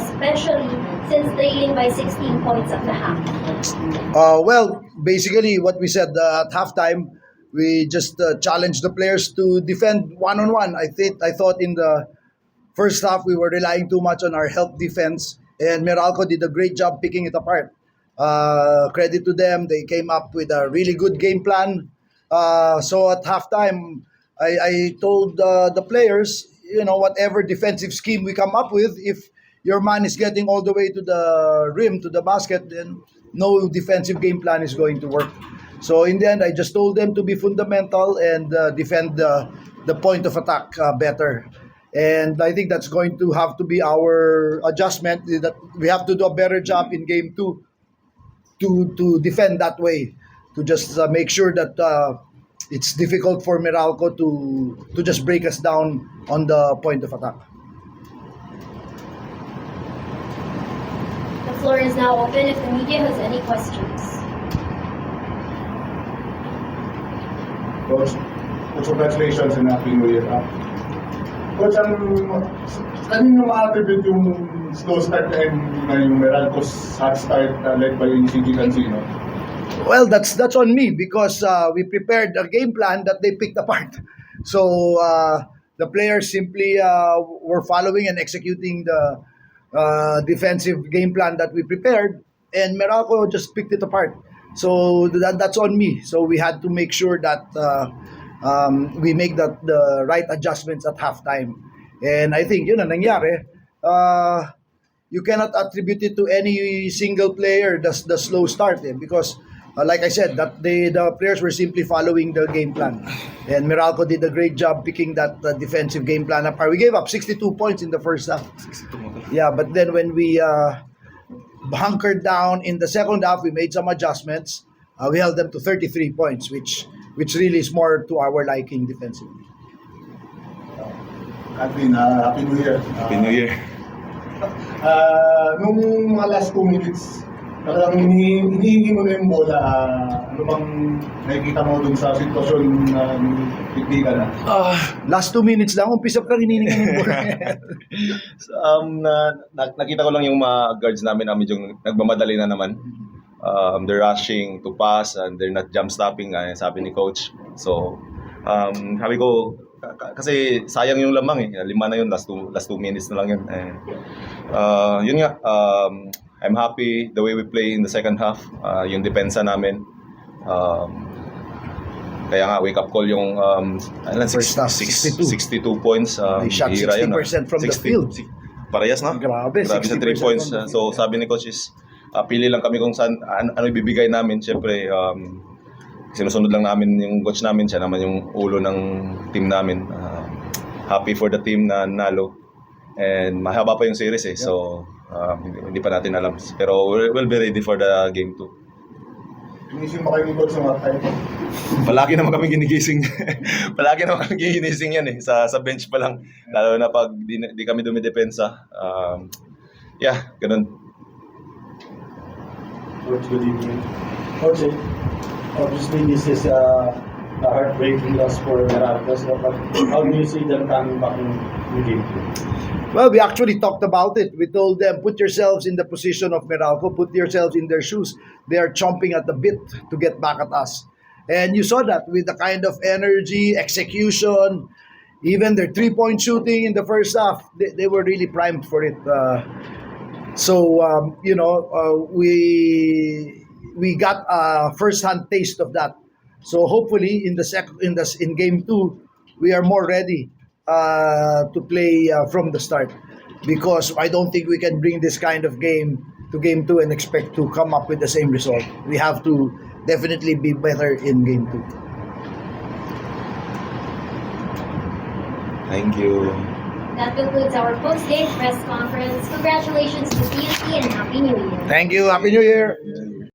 especially since trailing by 16 points at the half? Well, basically what we said at halftime, we just challenged the players to defend one-on-one. I thought in the first half we were relying too much on our help defense, and Meralco did a great job picking it apart. Credit to them, they came up with a really good game plan. So at halftime, I told the players, whatever defensive scheme we come up with, if your man is getting all the way to the rim, to the basket, then no defensive game plan is going to work. So in the end, I just told them to be fundamental and defend the point of attack better. And I think that's going to have to be our adjustment, that we have to do a better job in game two to defend that way, to just make sure that it's difficult for Meralco to just break us down on the point of attack. The floor is now open if the media has any questions. Coach, congratulations and Happy New Year. Coach, kanino ma-attribute yung slow start na yung Meralco's hot start led by CG Cancino? Well, that's on me because we prepared a game plan that they picked apart. So the players simply were following and executing the defensive game plan that we prepared, and Meralco just picked it apart. So that's on me. So we had to make sure that we make the right adjustments at halftime. And I think yun ang nangyari. You cannot attribute it to any single player, the slow start, because like I said, that the players were simply following the game plan. And Meralco did a great job picking that defensive game plan apart. We gave up 62 points in the first half. Yeah, but then when we hunkered down in the second half, we made some adjustments. We held them to 33 points, which really is more to our liking defensively. Kathleen, Happy New Year. Happy New Year. Nung mga last 2 minutes, talagang hinihingi mo na yung bola. Ano bang nakikita mo dun sa sitwasyon na pigdigan na? Last 2 minutes lang, umpisa pa hinihingi ng bola. Nakita ko lang yung mga guards namin yung nagmamadali na naman. They're rushing to pass and they're not jump stopping, sabi ni coach. So, sabi ko, kasi sayang yung lamang 5 na yun, last 2 minutes na lang yun. Yun nga, I'm happy the way we play in the second half, yung depensa namin. Kaya nga, wake up call yung First half, 62 points. They shot 60% from the field. Parehas na? Grabe, sa 3 points. from the So sabi ni coach is, pili lang kami kung saan, ano ibibigay namin. Siyempre, sinusunod lang namin yung coach namin. Siya naman yung ulo ng team namin. Happy for the team na nalo. And mahaba pa yung series so hindi pa natin alam. Pero we'll be ready for the game 2. Inisip mo kayo ni Coach sa mga tayo? Palagi naman kami ginigising. Palagi naman kami ginising yan sa bench pa lang. Lalo na pag di kami dumidepensa. Yeah, ganun. Coach, good evening. Coach, obviously this is a heartbreaking loss for Meralco, but how do you see them coming back in game 2? Well, we actually talked about it. We told them, put yourselves in the position of Meralco, put yourselves in their shoes. They are chomping at the bit to get back at us. And you saw that with the kind of energy, execution, even their three-point shooting in the first half. They were really primed for it. We got a first-hand taste of that. So hopefully in game 2, we are more ready to play from the start, because I don't think we can bring this kind of game to game 2 and expect to come up with the same result. We have to definitely be better in game 2. Thank you. That concludes our post-game press conference. Congratulations to TFC and Happy New Year. Thank you. Happy New Year.